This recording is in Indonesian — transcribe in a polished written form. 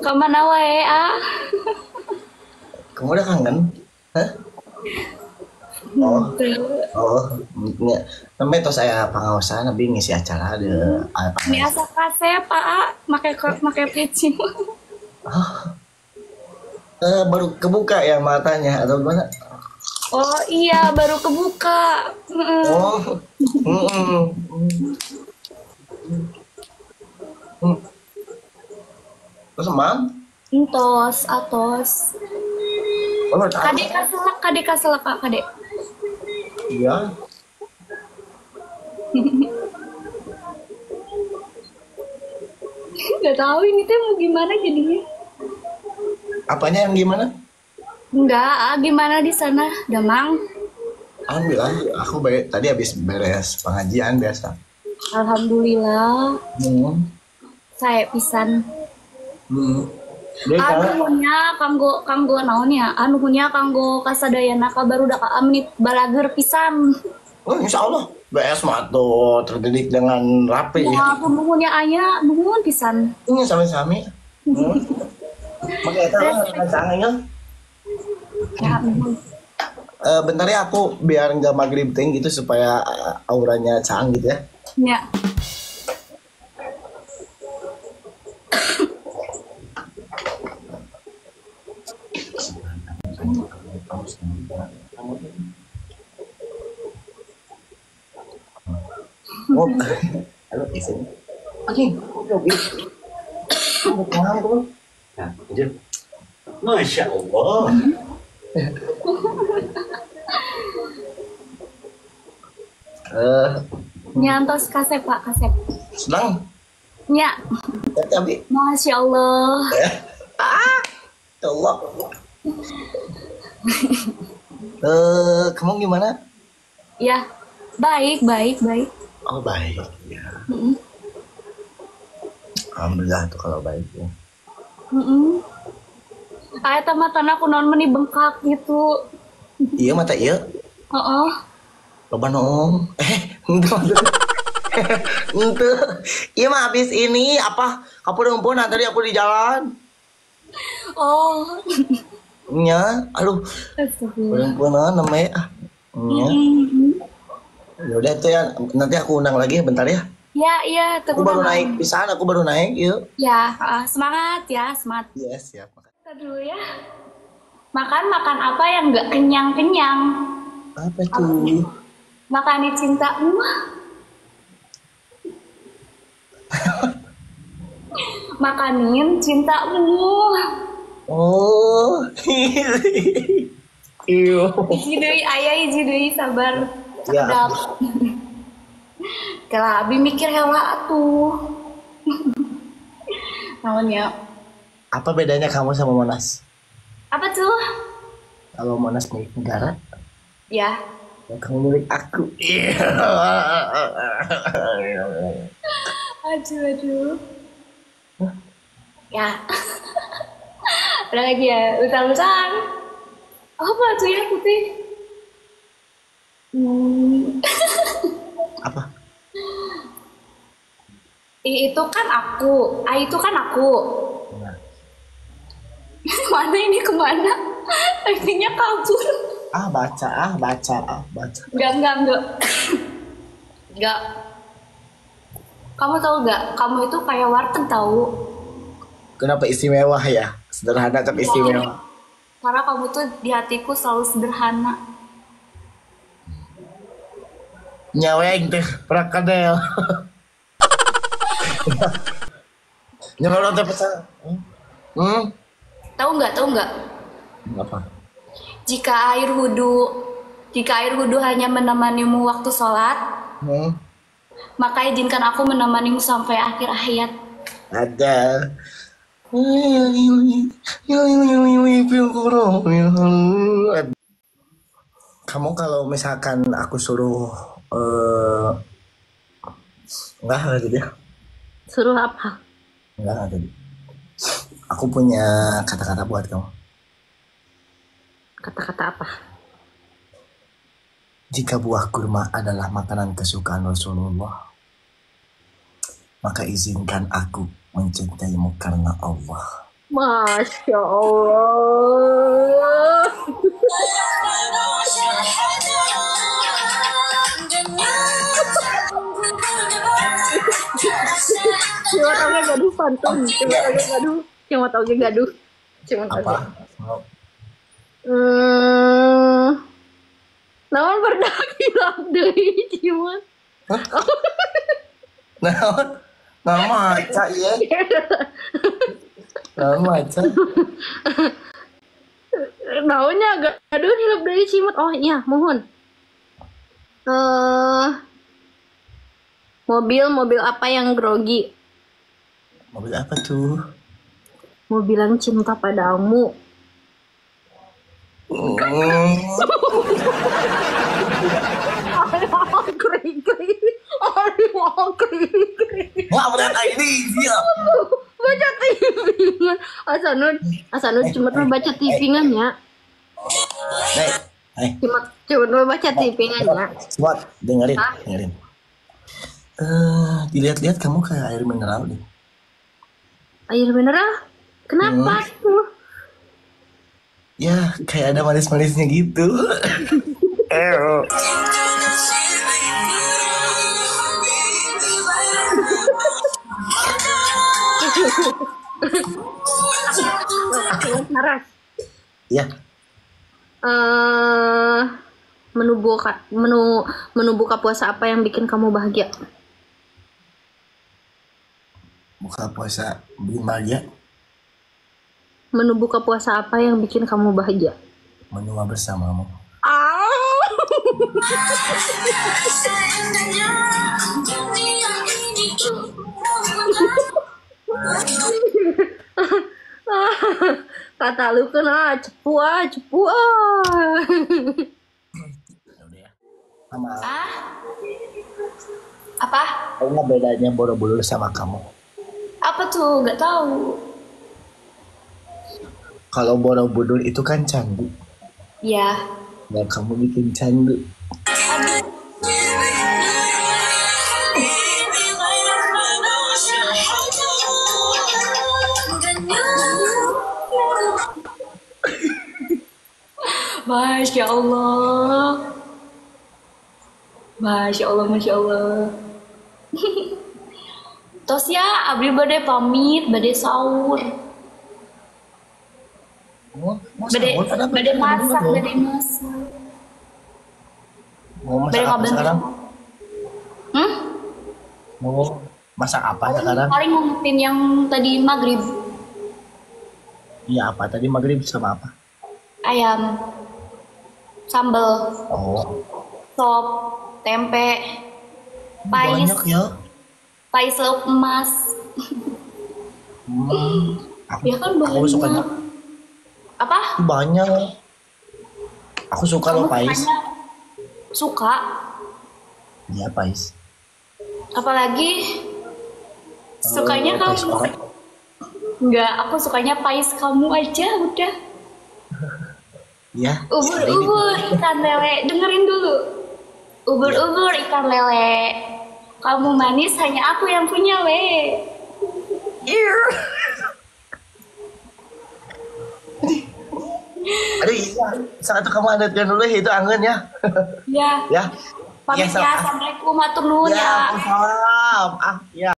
Kemana wae ah? Kamu udah kangen? Hah? Oh, Tuh. oh, nya. Sampai tuh saya pengawasan nabi ngisi acara ada apa Ini aja. asa kasep ah, make peci. Baru kebuka ya matanya atau gimana? Oh iya, baru kebuka. Mm-mm. Oh, mm. Terus emang? Entos, atos. Oh, tahu. Kadek kaselak, Kak, kadek. Iya. Gak tahu ini tuh mau gimana jadinya. Apanya yang gimana? Enggak, ah, gimana di sana, Damang? Alhamdulillah, aku baik tadi habis beres pengajian biasa. Alhamdulillah, Hmm. saya pisan. Hmm. Dia kan, Anuhnya kanggo naon ya? Anuhnya kanggo kasadayana ka barudak ka menit balager pisan. oh insya Allah BS mah tuh terdidik dengan rapi ya. Ya, nuhunnya aya, nuhun pisan. Ini sami-sami. Hmm. Makanya itu kan canggihnya. Ya, nuhun. Bentar ya aku biar nggak maghrib ting gitu supaya auranya cang gitu ya. Ya. Oh, halo isin. Oke, oke. Kamu paham tuh? Nah, lanjut. Masya Allah. Eh, Nyantos kasep, Pak, kasep. sedang Ya, tapi Masya Allah. ya Allah. Kamu gimana? Ya, baik, baik, baik. Oh baik ya. Mm-mm. Alhamdulillah tuh kalau baik ya. Mm-mm. Aya tamatana kunaon meni bengkak gitu. Iya mata iya. Heeh. Loba nong. Ente. Ente. Iya mah habis ini apa? Kapur tadi aku di jalan. Oh. Nya, aduh, Astagfirullah. perempuanan namanya. Nya. Mm-mm. Ya udah tuh ya, nanti aku undang lagi ya bentar ya. Ya, iya, Aku baru terus. naik pisan, aku baru naik, yuk. Ya, semangat ya, semangat. Yes, siap. Kita dulu ya. Makan apa yang nggak kenyang-kenyang? Apa tuh? Makani cintamu. Makanin cintamu. Oh. Iyo. Hiji deui aya, hiji deui sabar. Ya. Cakep. Kalau abi mikir heula atuh. Naonnya? Apa bedanya kamu sama Monas? Apa tuh? Kalau Monas milik negara, Ya. ya kamu milik aku. Iya. Aduh. Ya. Ada lagi ya, utang-utang. Apa tuh ya putih? Apa? Itu kan aku, itu kan aku. Nah. Mana ini kemana? Artinya kabur. Baca. Enggak. Enggak. Kamu tahu nggak? Kamu itu kayak warteg tahu. Kenapa istimewa ya? Sederhana tapi istimewa. Karena kamu tuh di hatiku selalu sederhana. Nyaweng teh prakadel. Nyelorot teh pesan. Tahu nggak? Apa? Jika air wudhu hanya menemanimu waktu sholat, maka izinkan aku menemanimu sampai akhir hayat. Ada. Kamu kalau misalkan aku suruh enggak gitu ya. Suruh apa? Enggak tadi. Aku punya kata-kata buat kamu. Kata-kata apa? Jika buah kurma adalah makanan kesukaan Rasulullah, maka izinkan aku Mencintaimu karena Allah. Masya Allah. Cuma tau gak gaduh pantun. Cuma tau gak gaduh. Apa? Namun berdak hilap deui ciuman. Nah maca ya. Nah maca. Naonnya gaduh hilap deui ciuman. Oh iya, mohon. Mobil apa yang grogi? Mobil apa tuh? Mobil yang cinta padamu. Wah berat ini dia. Baca tipingan. Asanun cuma baca tipingannya. Cuma baca tipingannya. Buat dengerin. Dilihat-lihat kamu kayak air mineral nih. Air mineral? Kenapa tuh? Ya, kayak ada manis-manisnya gitu. Saras. Ya. Menu buka puasa apa yang bikin kamu bahagia? Buka puasa bikin bahagia. Menu buka puasa apa yang bikin kamu bahagia? Menua bersamamu. Kata lu kena cepu. Sama Apa? apa bedanya Borobudur sama kamu? Apa tuh? Gak tahu. Kalau Borobudur itu kan candi. Ya. Ya kamu bikin candi. Masya Allah. Masya Allah, Masya Allah. Tos ya, abdi bade pamit, bade sahur. Bade masak. Mau masak Bade apa kabar. sekarang? Mau masak apa sekarang? Paling ngumpetin yang tadi maghrib. Iya apa? Tadi maghrib sama apa? Ayam. Sambal. Oh. Sop. Tempe. Pais. Banyak ya. Pais lauk emas. Ya kan banyak. Aku sukanya Apa? banyak. Aku suka loh pais. Suka. Iya pais. Apalagi sukanya Pais kamu. orek. Enggak, aku sukanya pais kamu aja udah. Iya. Ubur-ubur ikan lele, dengerin dulu. Ubur-ubur ikan lele. Kamu manis, hanya aku yang punya le. Aduh iya. Saat itu kamu adatkan dulu itu angin ya. Ya. Ya. Pamit ya, assalamualaikum, matur nuwun Ya, ya. salam. Ya.